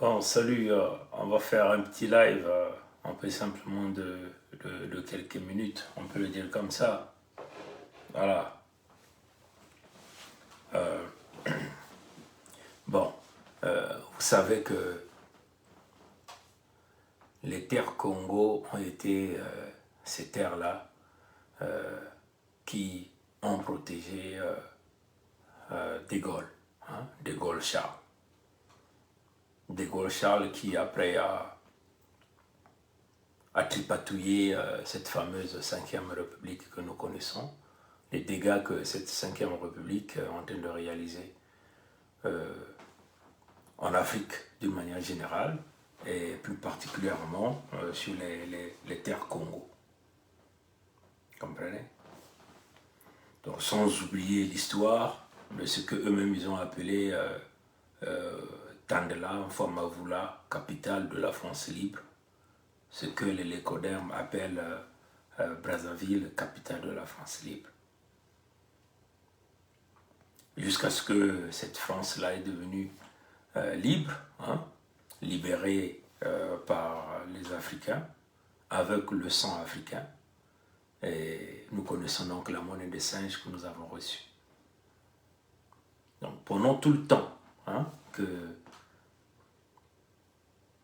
Bon, salut, on va faire un petit live, un peu simplement de quelques minutes, on peut le dire comme ça. Voilà. Euh, bon, vous savez que les terres Congo ont été ces terres-là qui ont protégé De Gaulle, hein, De Gaulle Charles. De Gaulle Charles qui après a tripatouillé cette fameuse 5e République que nous connaissons, les dégâts que cette 5e République est en train de réaliser en Afrique d'une manière générale et plus particulièrement sur les terres Congo. Comprenez? Donc sans oublier l'histoire de ce qu'eux-mêmes ils ont appelé Tandela, Famavoula, capitale de la France libre, ce que les lécodermes appellent Brazzaville, capitale de la France libre. Jusqu'à ce que cette France-là est devenue libre, hein, libérée par les Africains, avec le sang africain. Et nous connaissons donc la monnaie des singes que nous avons reçue. Donc pendant tout le temps hein, que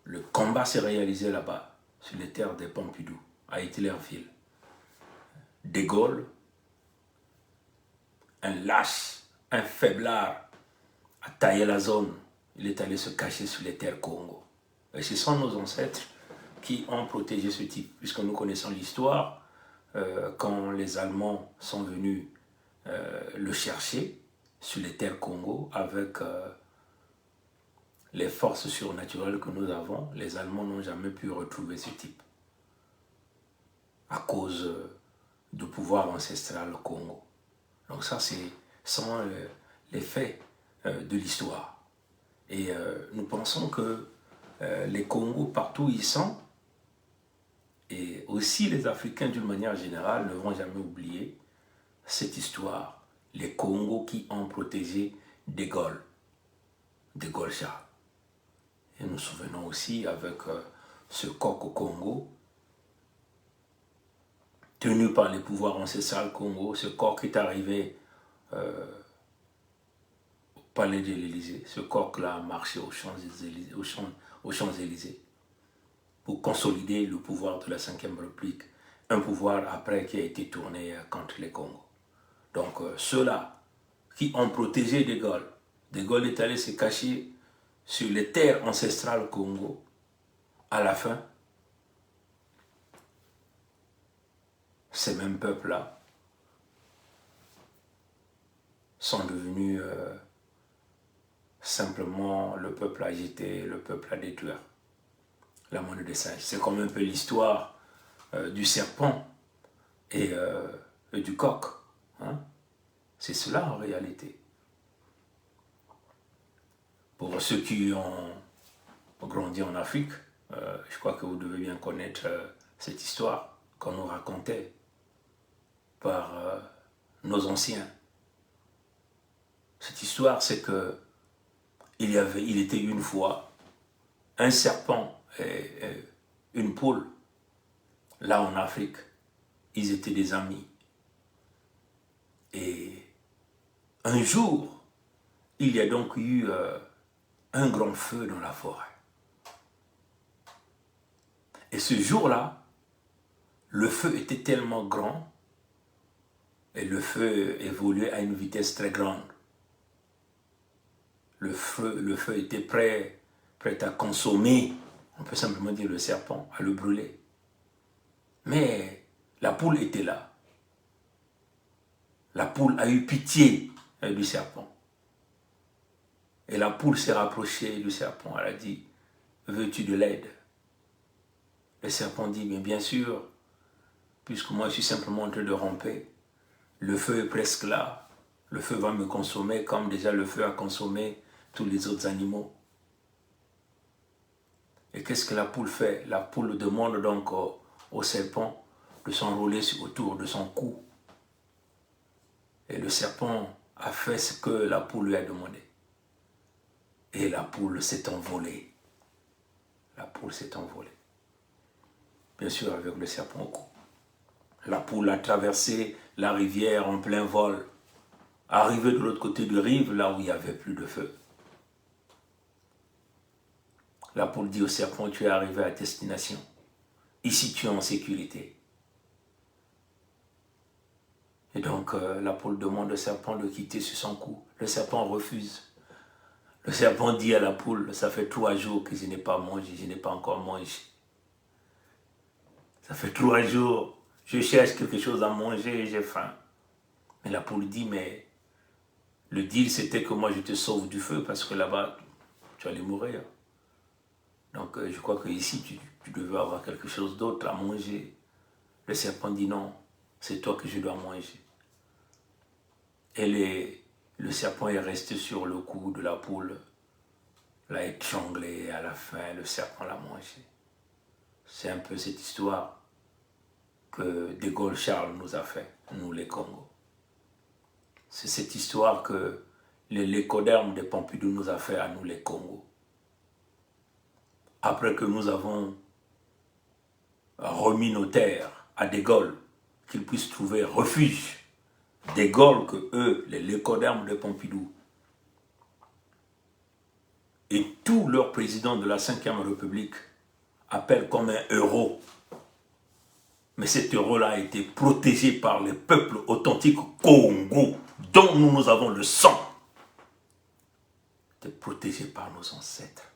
le combat s'est réalisé là-bas, sur les terres des Pompidou, à Hitlerville, De Gaulle, un lâche, un faiblard, a taillé la zone. Il est allé se cacher sur les terres Congo. Et ce sont nos ancêtres qui ont protégé ce type, puisque nous connaissons l'histoire, quand les Allemands sont venus le chercher sur les terres Congo avec les forces surnaturelles que nous avons, les Allemands n'ont jamais pu retrouver ce type à cause du pouvoir ancestral Congo. Donc ça, c'est sont les faits de l'histoire. Et nous pensons que les Congos, partout où ils sont, et aussi les Africains d'une manière générale, ne vont jamais oublier cette histoire. Les Congos qui ont protégé De Gaulle Charles. Et nous nous souvenons aussi avec ce coq au Congo, tenu par les pouvoirs ancestrales Congo, ce coq est arrivé au palais de l'Élysée. Ce coq-là a marché aux Champs-Élysées pour consolider le pouvoir de la 5e République, un pouvoir après qui a été tourné contre les Congos. Donc ceux-là qui ont protégé De Gaulle est allé se cacher sur les terres ancestrales Congo. À la fin, ces mêmes peuples-là sont devenus simplement le peuple agité, le peuple à détruire. La monnaie des singes. C'est comme un peu l'histoire du serpent et du coq. Hein? C'est cela en réalité. Pour ceux qui ont grandi en Afrique, je crois que vous devez bien connaître cette histoire qu'on nous racontait par nos anciens. Cette histoire, c'est que il était une fois un serpent et une poule. Là en Afrique, ils étaient des amis. Et un jour, il y a donc eu un grand feu dans la forêt. Et ce jour-là, le feu était tellement grand et le feu évoluait à une vitesse très grande. Le feu était prêt à consommer, on peut simplement dire le serpent, à le brûler. Mais la poule était là. La poule a eu pitié du serpent. Et la poule s'est rapprochée du serpent. Elle a dit, veux-tu de l'aide? Le serpent dit, mais bien sûr, puisque moi je suis simplement en train de ramper. Le feu est presque là. Le feu va me consommer comme déjà le feu a consommé tous les autres animaux. Et qu'est-ce que la poule fait? La poule demande donc au serpent de s'enrouler autour de son cou. Et le serpent a fait ce que la poule lui a demandé. Et la poule s'est envolée La poule s'est envolée. Bien sûr, avec le serpent au cou. La poule a traversé la rivière en plein vol. Arrivé de l'autre côté du rive, là où il n'y avait plus de feu. La poule dit au serpent, tu es arrivé à destination. Ici, tu es en sécurité. Et donc, la poule demande au serpent de quitter sur son cou. Le serpent refuse. Le serpent dit à la poule, ça fait 3 jours que je n'ai pas mangé, je n'ai pas encore mangé. Ça fait 3 jours, je cherche quelque chose à manger et j'ai faim. Mais la poule dit, mais le deal c'était que moi je te sauve du feu parce que là-bas, tu allais mourir. Donc je crois qu'ici, tu devais avoir quelque chose d'autre à manger. Le serpent dit non, c'est toi que je dois manger. Et le serpent est resté sur le cou de la poule, l'a étranglé et à la fin, le serpent l'a mangé. C'est un peu cette histoire que De Gaulle Charles nous a fait, nous les Congos. C'est cette histoire que l'écoderme de Pompidou nous a fait à nous les Congos. Après que nous avons remis nos terres à De Gaulle, qu'ils puissent trouver refuge. De Gaulle que eux, l'écoderme de Pompidou, et tous leurs présidents de la Ve République appellent comme un héros. Mais cet héros-là a été protégé par le peuple authentique Congo, dont nous avons le sang. Il était protégé par nos ancêtres.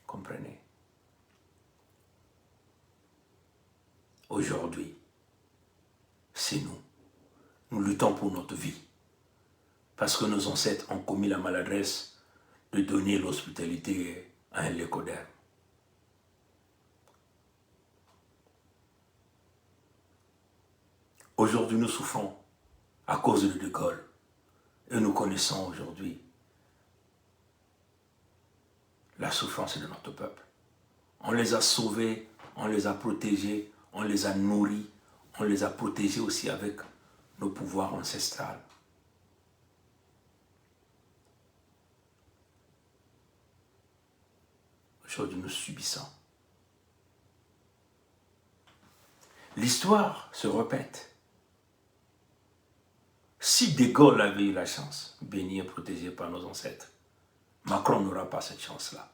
Comprenez? Aujourd'hui, c'est nous. Nous luttons pour notre vie. Parce que nos ancêtres ont commis la maladresse de donner l'hospitalité à un lécoderme. Aujourd'hui, nous souffrons à cause de Gaulle. Et nous connaissons aujourd'hui la souffrance de notre peuple. On les a sauvés, on les a protégés, on les a nourris, on les a protégés aussi avec nos pouvoirs ancestraux. Aujourd'hui, nous subissons. L'histoire se répète. Si De Gaulle avait eu la chance, béni et protégé par nos ancêtres, Macron n'aura pas cette chance-là.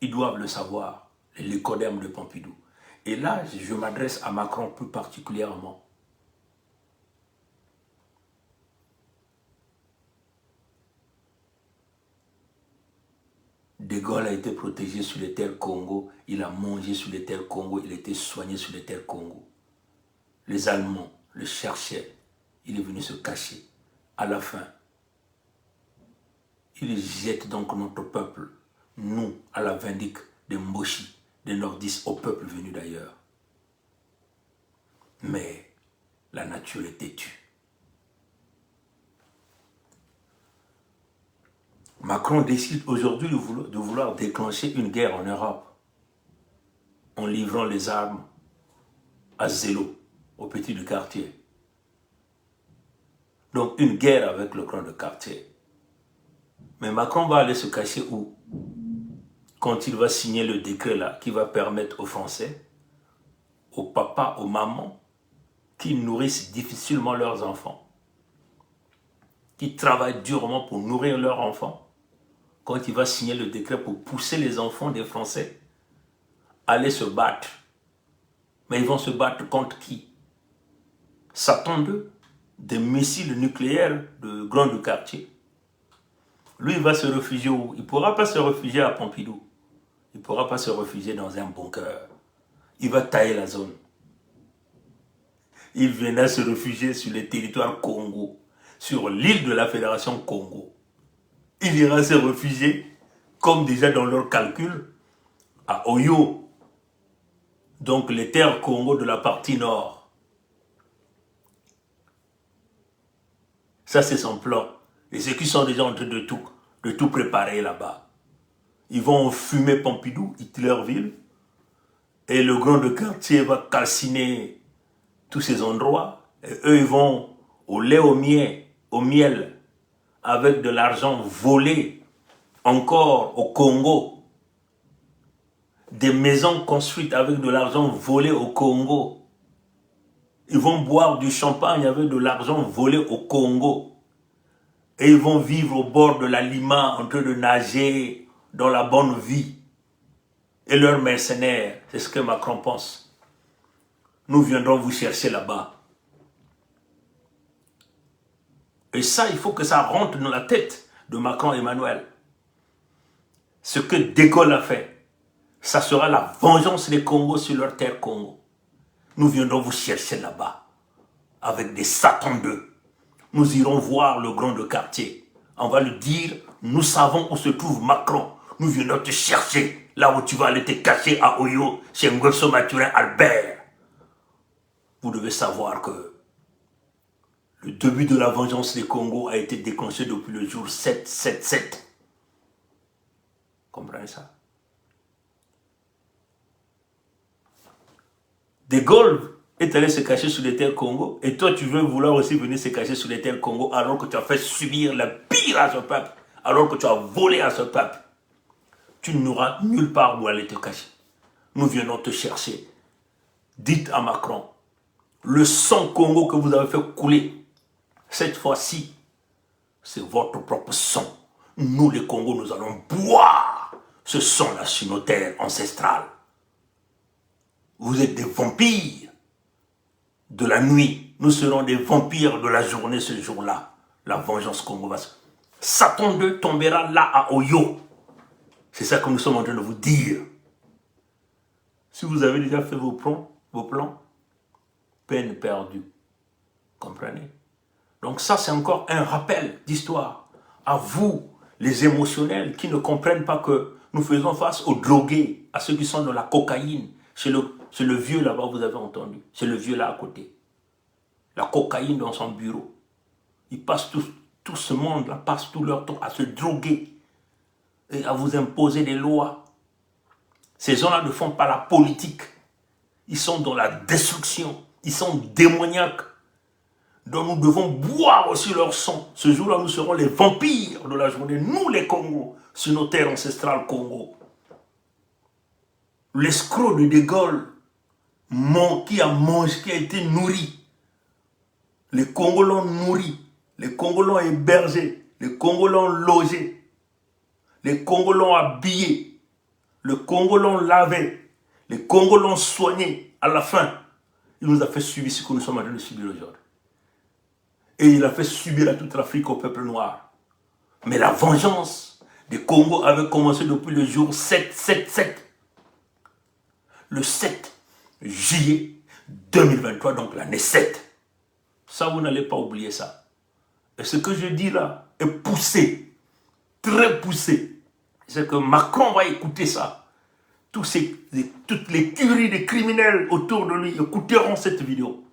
Ils doivent le savoir, l'écoderme de Pompidou. Et là, je m'adresse à Macron plus particulièrement. De Gaulle a été protégé sur les terres Congo, il a mangé sur les terres Congo, il a été soigné sur les terres Congo. Les Allemands le cherchaient, il est venu se cacher. À la fin, il jette donc notre peuple, nous, à la vindicte des Mboshi, des nordistes, au peuple venu d'ailleurs. Mais la nature est têtue. Macron décide aujourd'hui de vouloir déclencher une guerre en Europe en livrant les armes à Zélo, au petit du quartier. Donc une guerre avec le grand de quartier. Mais Macron va aller se cacher où? Quand il va signer le décret là qui va permettre aux Français, aux papas, aux mamans, qui nourrissent difficilement leurs enfants, qui travaillent durement pour nourrir leurs enfants, quand il va signer le décret pour pousser les enfants des Français à aller se battre. Mais ils vont se battre contre qui? Satan 2, des missiles nucléaires de grand du quartier. Lui, il va se réfugier où? Il ne pourra pas se réfugier à Pompidou. Il ne pourra pas se réfugier dans un bunker. Il va tailler la zone. Il viendra se réfugier sur les territoires Congo, sur l'île de la Fédération Congo. Il ira se réfugier, comme déjà dans leur calcul, à Oyo, donc les terres Congo de la partie nord. Ça, c'est son plan. Et ceux qui sont déjà en train de tout préparer là-bas. Ils vont fumer Pompidou, Hitlerville, et le grand de quartier va calciner tous ces endroits. Et eux, ils vont au lait au miel, avec de l'argent volé encore au Congo, des maisons construites avec de l'argent volé au Congo. Ils vont boire du champagne avec de l'argent volé au Congo. Et ils vont vivre au bord de la Lima en train de nager dans la bonne vie. Et leurs mercenaires, c'est ce que Macron pense. Nous viendrons vous chercher là-bas. Et ça, il faut que ça rentre dans la tête de Macron et Emmanuel. Ce que De Gaulle a fait, ça sera la vengeance des Congos sur leur terre Congo. Nous viendrons vous chercher là-bas, avec des satans d'eux. Nous irons voir le grand de quartier. On va lui dire, nous savons où se trouve Macron. Nous viendrons te chercher, là où tu vas aller te cacher à Oyo, chez Ngosso Maturin Albert. Vous devez savoir que le début de la vengeance des Congos a été déclenché depuis le jour 7-7-7. Comprenez ça? De Gaulle est allé se cacher sur les terres Congo, et toi tu veux vouloir aussi venir se cacher sur les terres Congo alors que tu as fait subir le pire à ce peuple, alors que tu as volé à ce peuple. Tu n'auras nulle part où aller te cacher. Nous venons te chercher. Dites à Macron, le sang Congo que vous avez fait couler, cette fois-ci, c'est votre propre sang. Nous les Congos, nous allons boire ce sang-là sur nos terres ancestrales. Vous êtes des vampires de la nuit. Nous serons des vampires de la journée ce jour-là. La vengeance congolaise. Satan 2 tombera là à Oyo. C'est ça que nous sommes en train de vous dire. Si vous avez déjà fait vos plans, peine perdue. Comprenez? Donc ça, c'est encore un rappel d'histoire. À vous, les émotionnels, qui ne comprennent pas que nous faisons face aux drogués, à ceux qui sont dans la cocaïne. C'est le vieux là-bas, vous avez entendu. C'est le vieux là à côté. La cocaïne dans son bureau. Ils passent tout ce monde-là, passe tout leur temps à se droguer et à vous imposer des lois. Ces gens-là ne font pas la politique. Ils sont dans la destruction. Ils sont démoniaques. Donc nous devons boire aussi leur sang. Ce jour-là, nous serons les vampires de la journée. Nous, les Congos, sur nos terres ancestrales Congo. L'escroc de De Gaulle, qui a été nourri. Les Congos l'ont nourri. Les Congos l'ont hébergé. Les Congos l'ont logé. Les Congos l'ont habillé. Le Congo l'ont lavé. Les Congos l'ont soigné. À la fin, il nous a fait subir ce que nous sommes en train de subir aujourd'hui. Et il a fait subir à toute l'Afrique au peuple noir. Mais la vengeance des Congos avait commencé depuis le jour 7-7-7. Le 7 juillet 2023, donc l'année 7. Ça, vous n'allez pas oublier ça. Et ce que je dis là est poussé, très poussé. C'est que Macron va écouter ça. Toutes les curies des criminels autour de lui écouteront cette vidéo.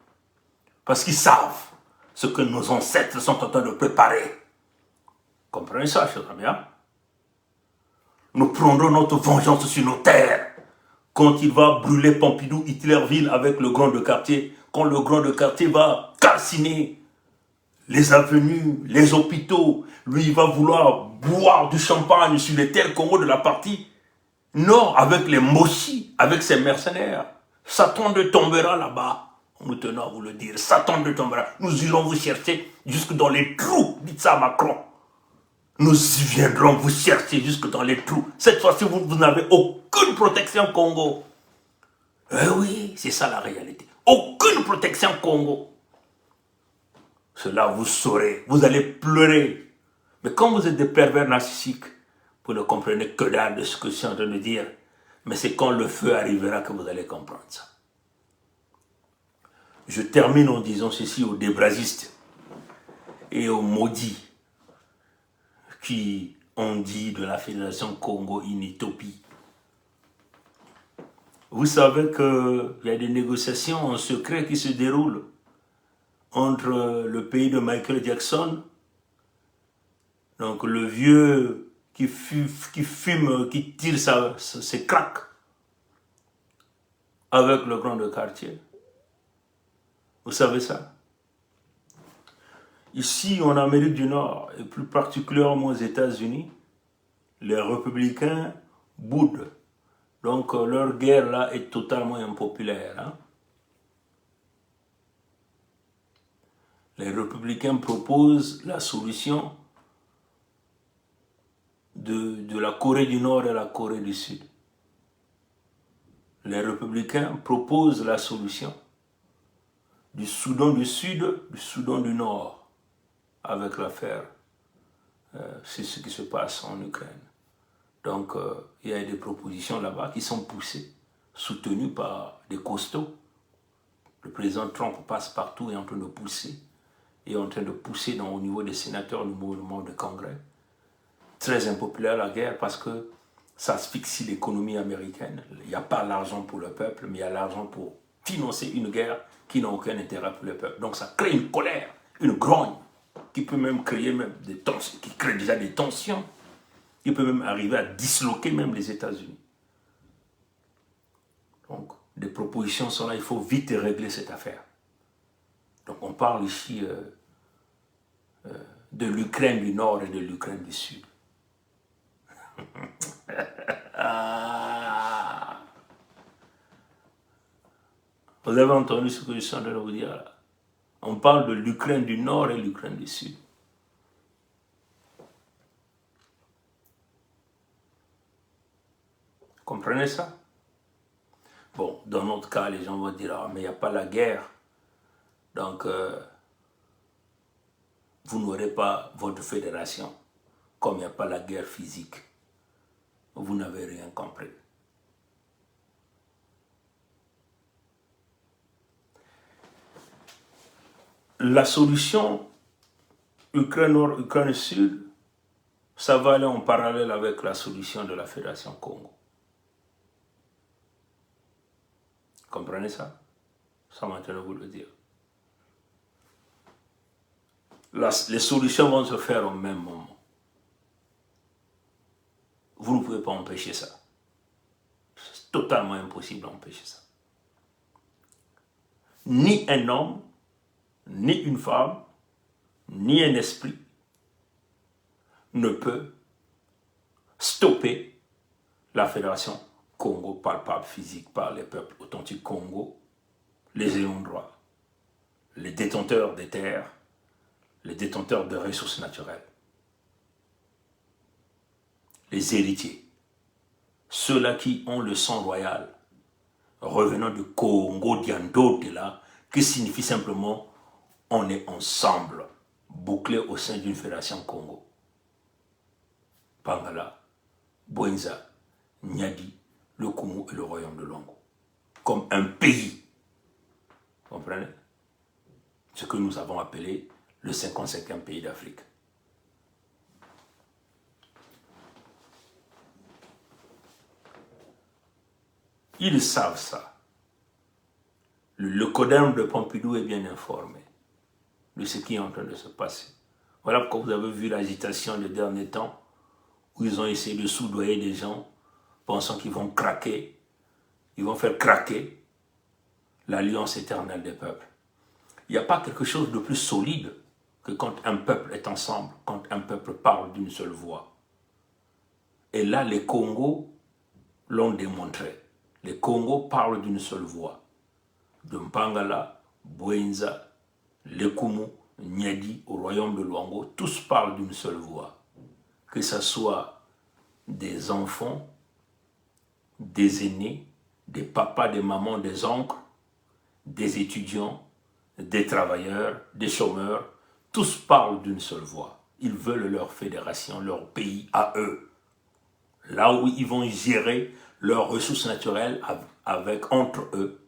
Parce qu'ils savent ce que nos ancêtres sont en train de préparer. Comprenez ça, chers amis, hein? Nous prendrons notre vengeance sur nos terres. Quand il va brûler Pompidou, Hitlerville avec le grand de quartier, quand le grand de quartier va calciner les avenues, les hôpitaux, lui il va vouloir boire du champagne sur les terres Congo de la partie nord avec les Moshi, avec ses mercenaires. Satan de tombera là-bas. Nous tenons à vous le dire. Satan de tombera. Nous irons vous chercher jusque dans les trous. Dites ça à Macron. Nous viendrons vous chercher jusque dans les trous. Cette fois-ci, vous n'avez aucune protection Congo. Eh oui, c'est ça la réalité. Aucune protection Congo. Cela vous saurez. Vous allez pleurer. Mais quand vous êtes des pervers narcissiques, vous ne comprenez que dalle de ce que je suis en train de dire. Mais c'est quand le feu arrivera que vous allez comprendre ça. Je termine en disant ceci aux débrasistes et aux maudits qui ont dit de la Fédération Congo une utopie. Vous savez qu'il y a des négociations en secret qui se déroulent entre le pays de Michael Jackson, donc le vieux qui fume, qui tire ses cracks, avec le grand de quartier. Vous savez ça? Ici, en Amérique du Nord, et plus particulièrement aux États-Unis, les républicains boudent. Donc leur guerre là est totalement impopulaire. Hein? Les républicains proposent la solution de la Corée du Nord et la Corée du Sud. Les républicains proposent la solution du Soudan du Sud, du Soudan du Nord, avec l'affaire. C'est ce qui se passe en Ukraine. Donc, il y a des propositions là-bas qui sont poussées, soutenues par des costauds. Le président Trump passe partout et est en train de pousser, au niveau des sénateurs du mouvement de Congrès. Très impopulaire la guerre parce que ça asphyxie l'économie américaine. Il n'y a pas l'argent pour le peuple, mais il y a l'argent pour financer une guerre qui n'a aucun intérêt pour le peuple. Donc ça crée une colère, une grogne, qui peut même créer des tensions, qui crée déjà des tensions, qui peut même arriver à disloquer même les États-Unis. Donc, des propositions sont là, il faut vite régler cette affaire. Donc on parle ici de l'Ukraine du Nord et de l'Ukraine du Sud. Vous avez entendu ce que je suis en train de vous dire là? On parle de l'Ukraine du Nord et l'Ukraine du Sud. Comprenez ça? Bon, dans notre cas, les gens vont dire, ah, mais il n'y a pas la guerre. Donc, vous n'aurez pas votre fédération. Comme il n'y a pas la guerre physique. Vous n'avez rien compris. La solution Ukraine-Nord, Ukraine-Sud, ça va aller en parallèle avec la solution de la Fédération Congo. Comprenez ça? Ça maintenant vous le dire. Les solutions vont se faire au même moment. Vous ne pouvez pas empêcher ça. C'est totalement impossible d'empêcher ça. Ni un homme, ni une femme, ni un esprit ne peut stopper la Fédération Congo palpable, physique, par les peuples authentiques Congo, les ayants droit, les détenteurs des terres, les détenteurs de ressources naturelles, les héritiers, ceux-là qui ont le sang royal, revenant du Congo Diandote là, qui signifie simplement on est ensemble, bouclés au sein d'une fédération Congo. Pangala, Bouenza, Nyadi, le Koumou et le royaume de Longo. Comme un pays. Vous comprenez? Ce que nous avons appelé le 55e pays d'Afrique. Ils savent ça. Le Codem de Pompidou est bien informé de ce qui est en train de se passer. Voilà pourquoi vous avez vu l'agitation des derniers temps où ils ont essayé de soudoyer des gens pensant qu'ils vont craquer, ils vont faire craquer l'alliance éternelle des peuples. Il n'y a pas quelque chose de plus solide que quand un peuple est ensemble, quand un peuple parle d'une seule voix. Et là, les Congos l'ont démontré. Les Congos parlent d'une seule voix. De Mpangala, Bouenza, Lekumu, Nyadi, au royaume de Luango, tous parlent d'une seule voix. Que ce soit des enfants, des aînés, des papas, des mamans, des oncles, des étudiants, des travailleurs, des chômeurs, tous parlent d'une seule voix. Ils veulent leur fédération, leur pays à eux. Là où ils vont gérer leurs ressources naturelles entre eux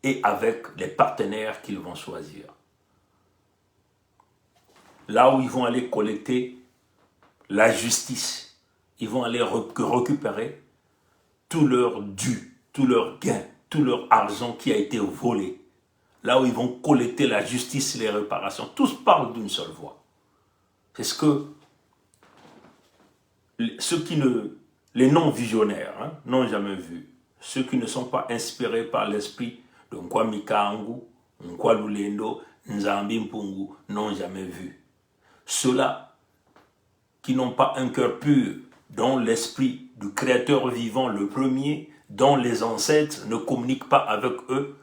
et avec les partenaires qu'ils vont choisir. Là où ils vont aller collecter la justice, ils vont aller récupérer tout leur dû, tout leur gain, tout leur argent qui a été volé. Là où ils vont collecter la justice et les réparations. Tous parlent d'une seule voix. C'est ce que les non-visionnaires n'ont jamais vu. Ceux qui ne sont pas inspirés par l'esprit de Nkwame Kangu, Nkwa Lulendo, Nzambi Mpungu n'ont jamais vu. Ceux-là qui n'ont pas un cœur pur dont l'esprit du Créateur vivant, le premier, dont les ancêtres ne communiquent pas avec eux,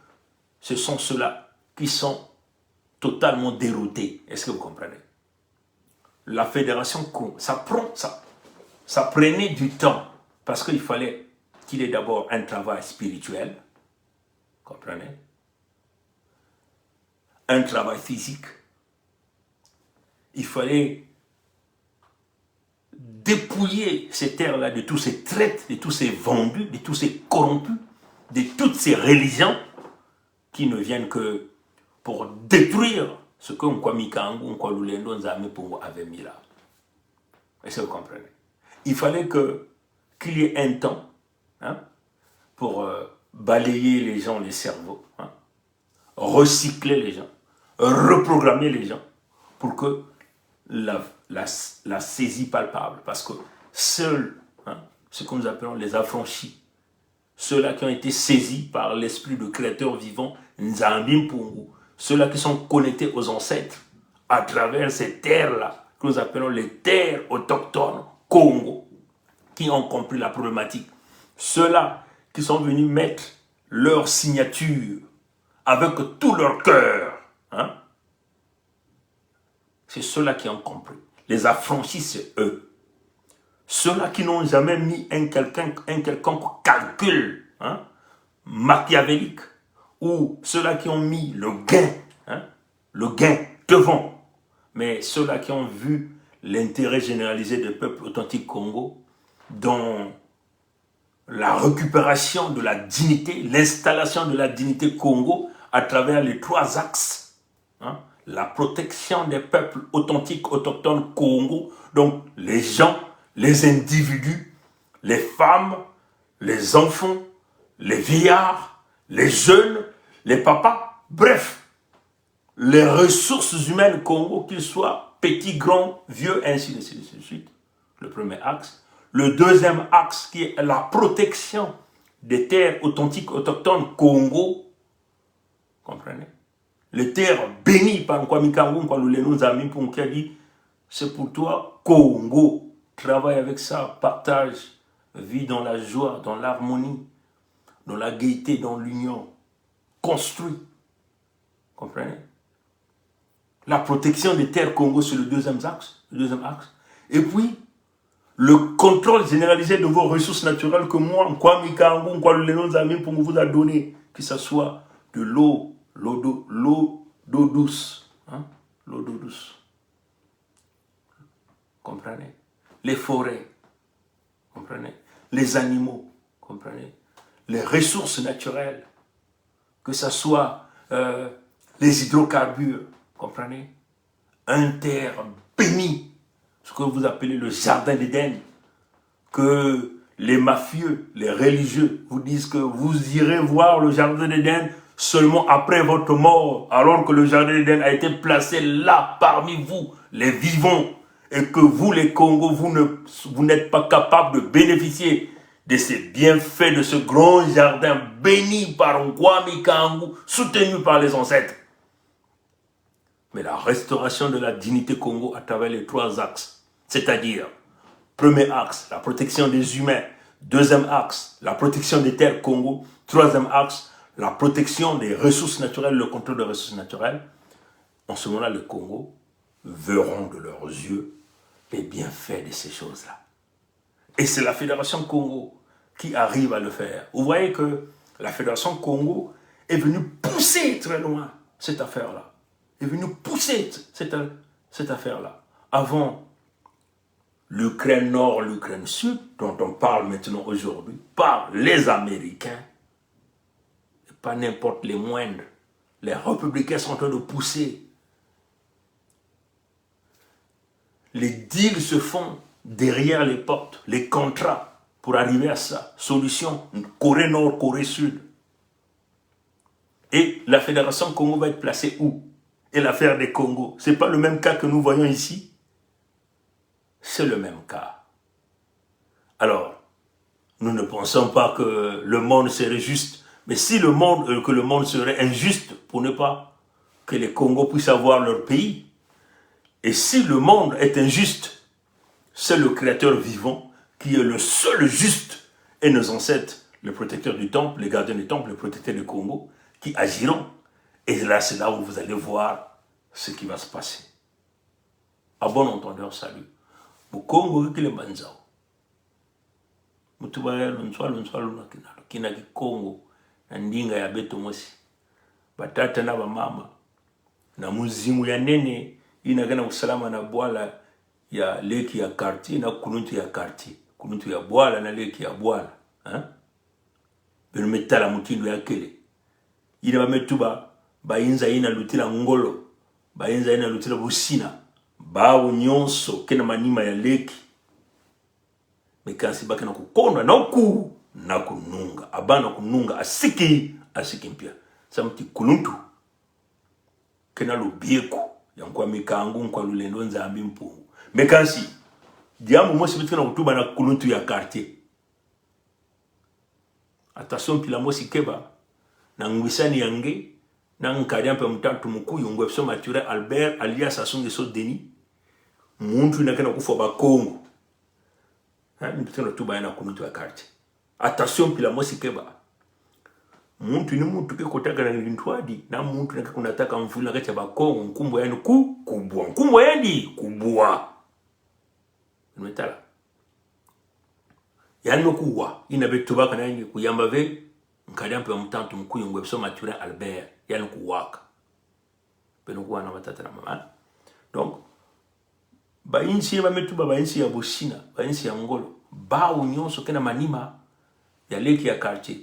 ce sont ceux-là qui sont totalement déroutés. Est-ce que vous comprenez? La fédération, ça prenait du temps, parce qu'il fallait qu'il ait d'abord un travail spirituel, comprenez? Un travail physique. Il fallait dépouiller ces terres-là de tous ces traites, de tous ces vendus, de tous ces corrompus, de toutes ces religions qui ne viennent que pour détruire ce que Nkwamikangu, Nkwalulendo, Nzame Pongo avait mis là. Est-ce que vous comprenez? Il fallait qu'il y ait un temps pour balayer les gens, les cerveaux, recycler les gens, reprogrammer les gens pour que la saisie palpable, parce que seuls, ce que nous appelons les affranchis, ceux-là qui ont été saisis par l'esprit de Créateur vivant, Nzambi Mpungu, ceux-là qui sont connectés aux ancêtres à travers ces terres-là, que nous appelons les terres autochtones Congo, qui ont compris la problématique. Ceux-là qui sont venus mettre leur signature avec tout leur cœur. C'est ceux-là qui ont compris. Les affranchis, c'est eux. Ceux-là qui n'ont jamais mis un quelconque calcul machiavélique, ou ceux-là qui ont mis le gain devant, mais ceux-là qui ont vu l'intérêt généralisé du peuple authentique Congo dans la récupération de la dignité, l'installation de la dignité Congo à travers les 3 axes. La protection des peuples authentiques, autochtones Congo, donc les gens, les individus, les femmes, les enfants, les vieillards, les jeunes, les papas, bref, les ressources humaines Congo, qu'ils soient petits, grands, vieux, ainsi de suite. Le premier axe. Le deuxième axe qui est la protection des terres authentiques, autochtones Congo, comprenez? Les terres bénies par Nkwamikangu, Nkwalulendo, Nzambi Mpungu, qui a dit, c'est pour toi Congo. Travaille avec ça, partage, vis dans la joie, dans l'harmonie, dans la gaieté, dans l'union. Construit. Comprenez? La protection des terres Congo, c'est le deuxième axe. Et puis, le contrôle généralisé de vos ressources naturelles que moi, Nkwamikangu, Nkwalulendo, Nzambi Mpungu vous a donné, que ce soit de l'eau d'eau douce. L'eau d'eau douce. Comprenez? Les forêts. Comprenez? Les animaux. Comprenez? Les ressources naturelles. Que ce soit les hydrocarbures. Comprenez? Un terre bénie. Ce que vous appelez le jardin d'Éden. Que les mafieux, les religieux vous disent que vous irez voir le jardin d'Éden seulement après votre mort, alors que le jardin d'Éden a été placé là, parmi vous, les vivants, et que vous, les Congos, vous n'êtes pas capables de bénéficier de ces bienfaits de ce grand jardin béni par Nkwamikangu, soutenu par les ancêtres. Mais la restauration de la dignité Congo à travers les 3 axes, c'est-à-dire, premier axe, la protection des humains, deuxième axe, la protection des terres Congo, troisième axe, la protection des ressources naturelles, le contrôle des ressources naturelles, en ce moment-là, le Congo verront de leurs yeux les bienfaits de ces choses-là. Et c'est la Fédération Congo qui arrive à le faire. Vous voyez que la Fédération Congo est venue pousser très loin cette affaire-là. Est venue pousser cette affaire-là. Avant l'Ukraine Nord, l'Ukraine Sud, dont on parle maintenant aujourd'hui, par les Américains, pas n'importe les moindres. Les républicains sont en train de pousser. Les deals se font derrière les portes, les contrats pour arriver à ça. Solution, Corée Nord, Corée Sud. Et la Fédération Congo va être placée où? Et l'affaire des Congo, ce n'est pas le même cas que nous voyons ici. C'est le même cas. Alors, nous ne pensons pas que le monde serait juste. Mais si que le monde serait injuste pour ne pas que les Congos puissent avoir leur pays, et si le monde est injuste, c'est le Créateur vivant qui est le seul juste, et nos ancêtres, les protecteurs du temple, les gardiens du temple, les protecteurs du Congo, qui agiront. Et là, c'est là où vous allez voir ce qui va se passer. À bon entendeur, salut. Au Congo, qui est le Banzao. Mutubaya, l'onswa, kinaki Congo, na ndinga ya beto mosi. Batata na bamama. Na muzimu ya nene, inagana usalama na bwala ya leki ya karti, na kununtu ya karti. Kununtu ya bwala na leki ya bwala. Beno metala mutindu ya kele. Ina bametuba, bainza ina lutila ngolo. Bainza ina lutila busina. Bawo nyonso, kena manima ya leki. Mekansi baka na kukondwa na uku na kununga. Abana kununga asiki mpia. Samti kuluntu. Kena lubieko. Yankwa mikangu nkwa lulendo nzambi mpungu. Mekansi. Diamu mosi bitu na kutuba na kuluntu ya quartier. Attention pila mosi keba. Na ngwisani yange. Na nkadiampe mtatu mkuyu. Ngwepso mature Albert alias Asunge So Denis. Muntu inakena kufwa bakongo. Nipitano tuba yana kunutu ya quartier. Attention pila mosi keba. Muntu ni muntu ke kotaka na nintwadi. Na muntu nake kunataka mfula kacha bakongo. Nkumbo yani kubwa. Nkumbo yani kubwa. Nwetala. Yani kuwa. Inabetu baka na yani kuyamba ve. Nkadiampe mtantu mkuyu ngwepso mature Albert. Yani kuwaka. Peno kuwa na matata na mama. Donc. Ba insi ya bametuba ba insi ya Bosina, ba insi ya Ngolo, bao nyonso kena manima ya leki ya quartier.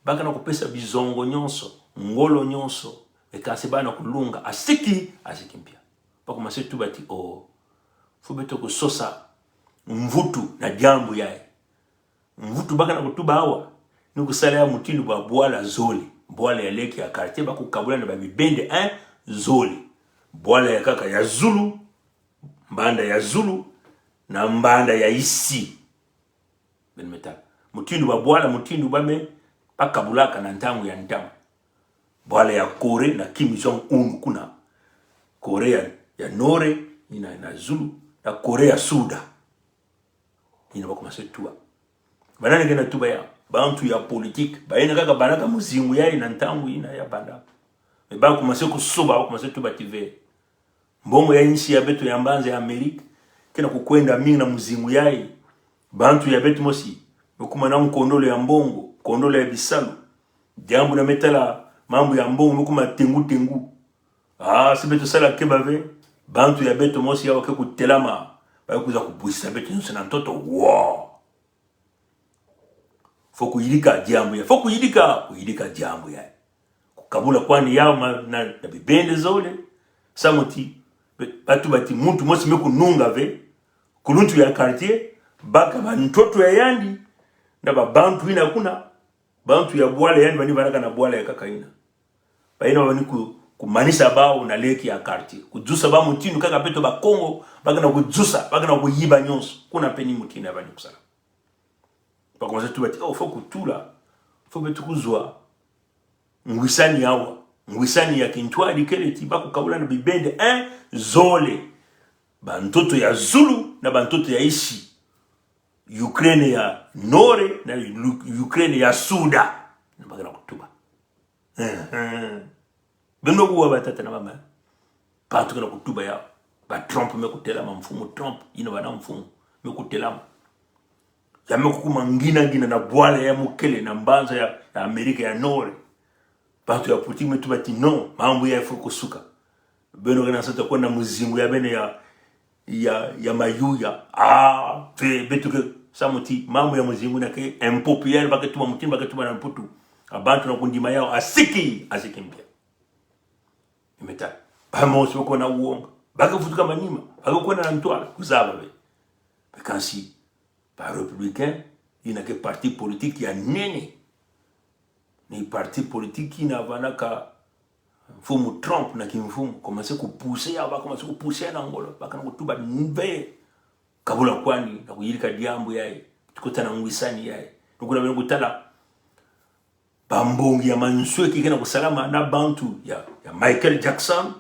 Baka na kupesa bizongo nyonso, Ngolo nyonso, ekase bana kulunga asiki mpia. Bako masetu bati fubeto kusosa mvutu na jambu yae. Mvutu baka na kutuba hawa ni kusala ya mutindo ba bwala zoli, bwala ya leki ya quartier bako kabula na babibende zoli. Bwala ya kaka ya Zulu, mbanda ya Zulu na mbanda ya isi. Benmeta. Mutindu ba bwala mutindu ba me pakabulaka na ntamu ya ntamu. Bwala ya Kore na Kim Jong-un kuna. Korea ya Nore na Zulu na Korea Suda. Ina bako masetua. Banane gena tuba ya bantu ya politique. Baina kaka banaka muzimu ya ina ntamu ina ya banda. Meba kumase kusuba bako masetuba tive. Mbongo ya inchi ya betu ya mbanza ya Amerika. Kena kukwenda mingi na muzimu yai. Bantu ya betu mosi. Mekuma na mkondolo ya mbongo. Kondolo ya bisalu. Jambu na metala mambu ya mbongo. Mekuma tengu. Sibetu sala kebave. Bantu ya betu mosi ya wake kutelama. Baya kuza kubuisa betu nyusi na mtoto. Wow. Foku yidika jambu ya. Foku yidika jambu ya. Kukabula kwani yao na bibende zole. Samuti. Batu bati muntu mosi meku nunga ve kuluntu ya quartier baka ba ntoto ya yandi na ba bantu ina kuna bantu ya bwale yandi bani baraka na bwale ya kakaina baina bani kumanisha bao na leki ya quartier kujusa ba mutinu kaka peto ba Kongo baka na kujusa baka na kuyiba nyonso kuna peni mutina bani kusala baka mose tu bati foku tula foku betu kuzwa ngwisani yawa ngwisani ya kintwadi kele tibako kabula na bibende zole bantoto ya Zulu na bantoto ya ishi Ukraine ya Nore na Ukraine ya Suda nabaka na kutuba bendo kuwa batata na mama patu kana kutuba ya ba Trump mekutelama mfumu Trump ina bana mfumu mekutelama ya mekukuma ngina na bwala ya mukele na mbanza ya Amerika ya Nore. Batu ya Putin metu bati non, mambo ya fuko suka. Beno gana sata kwa na muzimu ya bene ya mayuya. Betu ke samuti mambo ya muzimu na ke impopulaire bakatuma mutima bakatuma na mputu. Abantu na kundima yao asiki mpia. Imeta. Bamo soko na uonga. Baka futuka manima. Baka kwa na ntwala kuzaba be. Bekansi ba républicain ina ke parti politique ya nene. Ni parti politique na vanaka mfumu Trump na kimfumu commencer kupousser ya ba commencer kupousser na Ngolo baka na kutuba nve kabula kwani na kuyirika diambu yae tukutana ngwisani yae tukuna bene kutala bambongi ya mansweki kena kusalama na bantu ya Michael Jackson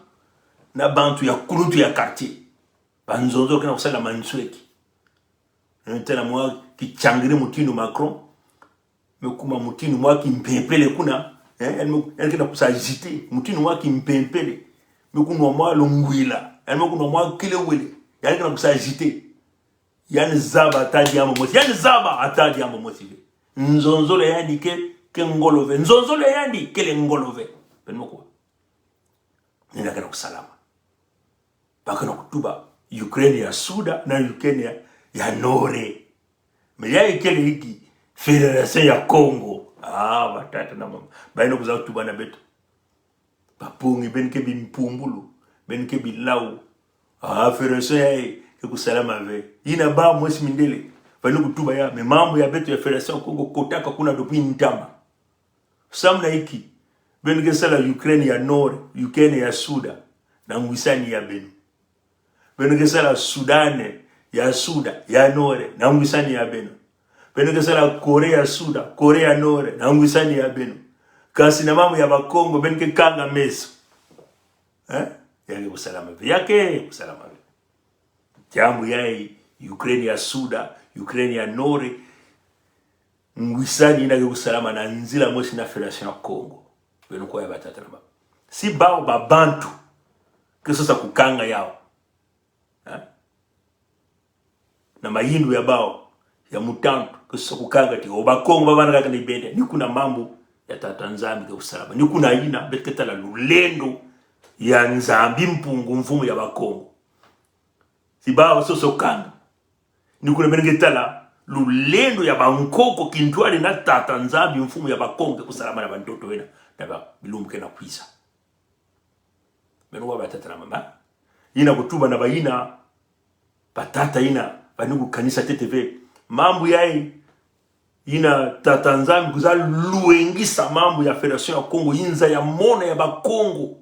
na bantu ya kuluntu ya quartier banzonzo kena kusala mansweki tena mwa ki changire mutinu Macron mekuma mutinu mwa ki mpempele kuna elle kena kusagite mutinu mwa ki mpempele mekuna mwa longwila elle mekuna mwa kilewele elle kena kusagite yani zaba atadi amo mosi yani zaba atadi amo mosi nzonzolo yani ke ngolove nzonzolo yani ke ngolove penmo kwa nina kana kusalama bakana kutuba Ukraine ya Suda na Ukraine ya Nore meya ikele hiki Federation ya Congo batata na mama baino kuza kutuba na beto bapungi benke bimpumbulu benke bilau Federation ya ke kusalama ve ina ba mwesi mindele baino kutuba ya mambo ya beto ya Federation ya Congo kotaka kuna dopi ntama samna hiki benke sala Ukraine ya Nore Ukraine ya Suda na ngwisani ya benu benke sala Sudane ya Suda ya Nore na ngwisani ya benu benke sala Korea Suda Korea Nore na ngwisani ya benu kasi na mambo ya bakongo benke kanga meso yake kusalama yake kusalama jambo yai Ukraine ya Suda Ukraine ya Nore ngwisani ina kusalama na nzila mosi na Federation ya Congo benu kwa ya batata na baba si bao babantu kesosa kukanga yao na mayindu ya bao ya mutantu kesosa kukanga ti obakongo babana kaka ni bende ni kuna mambo ya tatanzambi ke usalama ni kuna ina betketala lulendo ya nzambi mpungu mfumu ya bakongo si bao soso kanga ni kuna bengetala lulendo ya bankoko kintwali na tatanzambi mfumu ya bakongo kusalama na bantoto wena na bilumke na kwisa menuwa batata na mama ina kutuba na baina batata ina banugu kanisa TTV mambo yai ina tatanzambi kuza luengisa mambo ya Federation ya Congo inza ya mona ya bakongo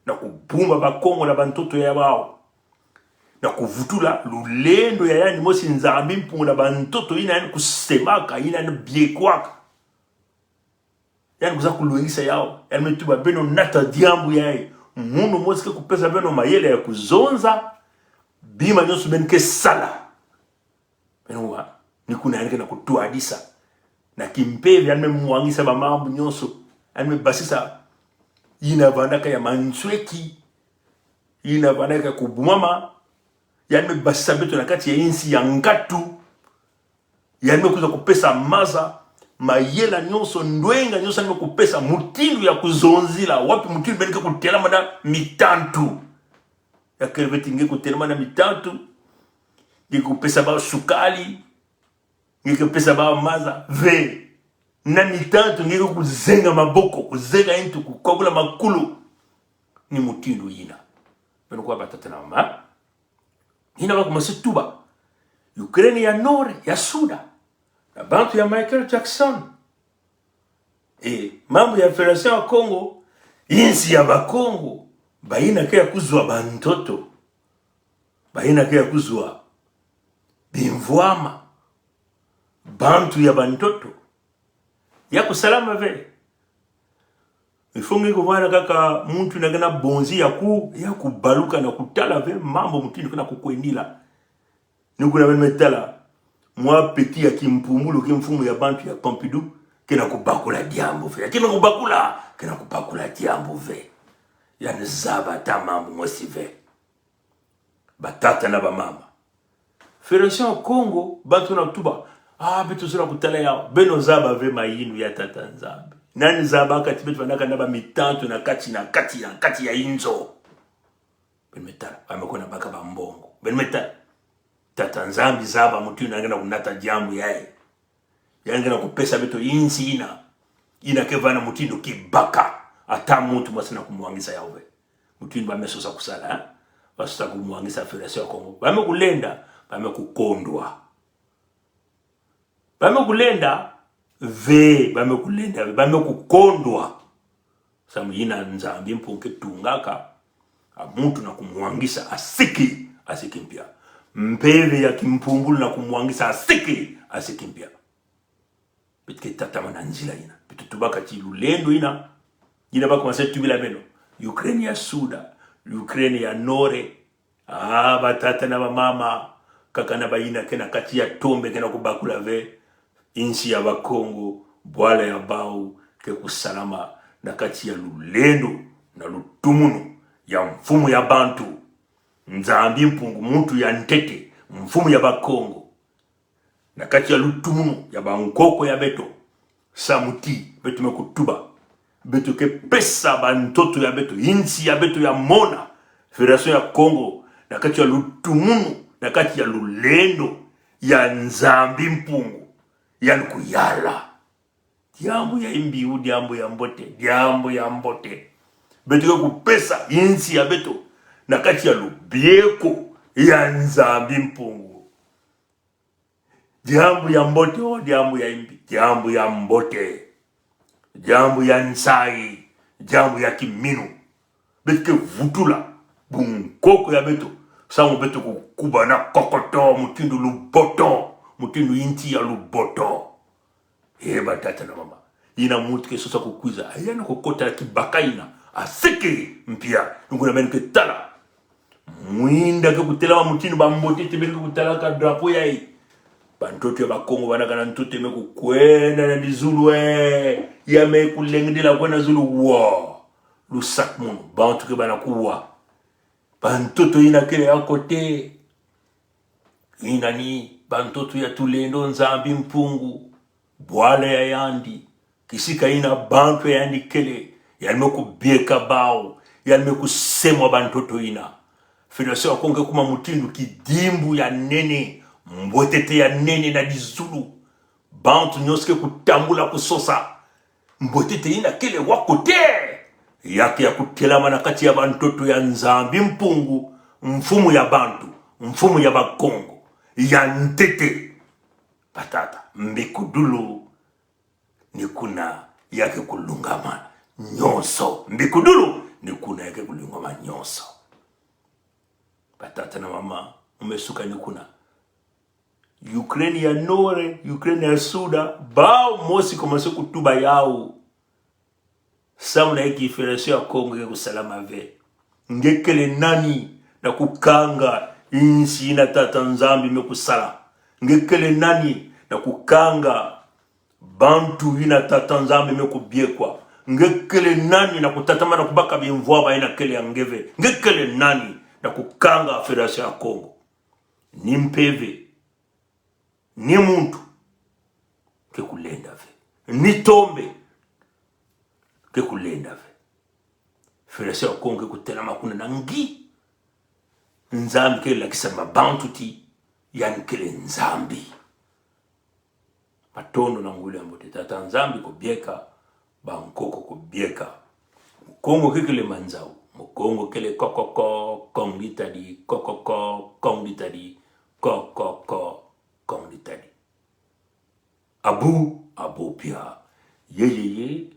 na kubumba bakongo na bantoto ya bao na kuvutula lulendo ya yani mosi nzambi mpungu na bantoto ina yani kusemaka ina yani biekwaka yani kuza kuluengisa yao yani metuba beno nata diambu yai mundu mosi kupesa beno mayele ya kuzonza bima nyosu benke sala beno ni kuna yani na kutua hadisa na kimpevi yani mwangisa ba mambo nyoso yani basisa ina vandaka ya mansweki ina vandaka kubumama yani basisa beto na kati ya insi ya ngatu yani kuza kupesa maza mayela nyoso ndwenga nyoso yani kupesa mutindu ya kuzonzila wapi mutindu benke kutelama na mitantu ya kelveti nge kutelama na mitantu nge kupesa bao sukali nge kupesa bao maza ve na mitantu nge kuzenga maboko kuzenga intu kukogula makulu ni mutindu ina beno kwa batata na mama ina wako masituba Ukraine ya Nore ya Suda na bantu ya Michael Jackson mambo ya Federation ya Congo insi ya bakongo baina kaya kuzwa bantoto baina kaya kuzwa bimvwama bantu ya bantoto ya kusalama ve ifungi kuwana kaka muntu nagana bonzi ya kubaluka na kutala ve mambo mutini kuna kukwendila nikuna metala mwa peti ya kimpumulu kimfumu ya bantu ya Pompidou kena kubakula diambo ve kena kubakula diambo ve ya nzaba ta mambo mosi ve batata na ba mama Federation ya Congo bantu na tuba betu zira kutala ya beno zaba ve mayinu ya tata nzambi nani zaba kati betu vanaka naba mitantu na kati ya inzo benmetala amekona baka ba mbongo benmetala tata nzambi zaba mutu nangena kunata jambu yae yangena kupesa beto insi ina kevana mutindo kibaka ata muntu mwasina kumwangisa yawe mutindo bamesosa kusala basusa kumwangisa Federation ya Congo bamekulenda bamekukondwa bamekulenda ve bamekukondwa samu yina nzambi mpunke tungaka muntu na kumwangisa asiki mpya mpeve ya kimpungulu na kumwangisa asiki mpya bitke tatama na njila ina bitutubaka chilulendo ina bako masetubila beno Ukraine ya Suda Ukraine ya Nore batata na mama kaka na bayina kena kati ya tombe kena kubakula ve inchi ya Bakongo bwala ya bau ke kusalama na kati ya lulendo na lutumunu ya mfumu ya bantu nzambi mpungu muntu ya ntete mfumu ya Bakongo na kati ya lutumunu ya bankoko ya beto samuti beto mekutuba beto ke pesa bantoto ya beto inchi ya beto ya mona Federation ya Congo na kati ya lutumunu na kati ya lulendo ya nzambi mpungu ya nkuyala diambu ya imbiu diambu ya mbote beto kupesa inchi ya beto na kati ya lubieko ya nzambi mpungu diambu ya mbote o diambu ya imbi diambu ya mbote diambu ya nsai diambu ya kiminu beto vutula bunkoko ya beto samu beto kukuba na kokoto mutindu luboto mutindu inti ya luboto batata na mama ina mutu ke sosa kukwiza ayana kokota kibaka ina aseke mpia nguna menke tala mwinda ke kutela mutindu bambote tebe ke kutala ka drapo yai bantoto ya Bakongo banakana ntote me kukwenda na dizulu ya me kulengdela kwena zulu wa lusak mun bantu ke banakuwa bantoto ina kele ya kote ina ni bantoto ya tulendo nzambi mpungu bwale ya yandi kisika ina bantu ya yandi kele yalime kubieka bao yalime kusemwa bantoto ina Federation ya Congo kuma mutindu kidimbu ya nene mbotete ya nene na dizulu bantu nyoske kutambula kusosa mbotete ina kele wakote yake ya kutelama na kati ya bantoto ya nzambi mpungu mfumu ya bantu mfumu ya Bakongo ya ntete patata mbikudulu nikuna yake kulungama nyonso mbikudulu nikuna yake kulungama nyonso patata na mama umesuka nikuna Ukraine ya Nore Ukraine ya Suda bao mosi komanse kutuba yao samuna hiki Federation ya Congo ya kusalama ve ngekele nani na kukanga insi ina tata nzambi mekusala ngekele nani na kukanga bantu ina tata nzambi mekubiekwa ngekele nani na kutatama na kubaka bimvwa ba ina kele ya ngeve ngekele nani na kukanga Federation ya Congo ni mpeve ni muntu ke kulenda ve ni tombe ke kulenda ve Federation ya Congo ke kutela makuna nangi nzambi ke la kisama bantu ti yani kele nzambi matondo na ngule ambote tata nzambi kubieka bankoko kubieka Congo kekele manzau Congo kele kokoko kongitadi kokoko kongitadi kokoko kongitadi abu pia ye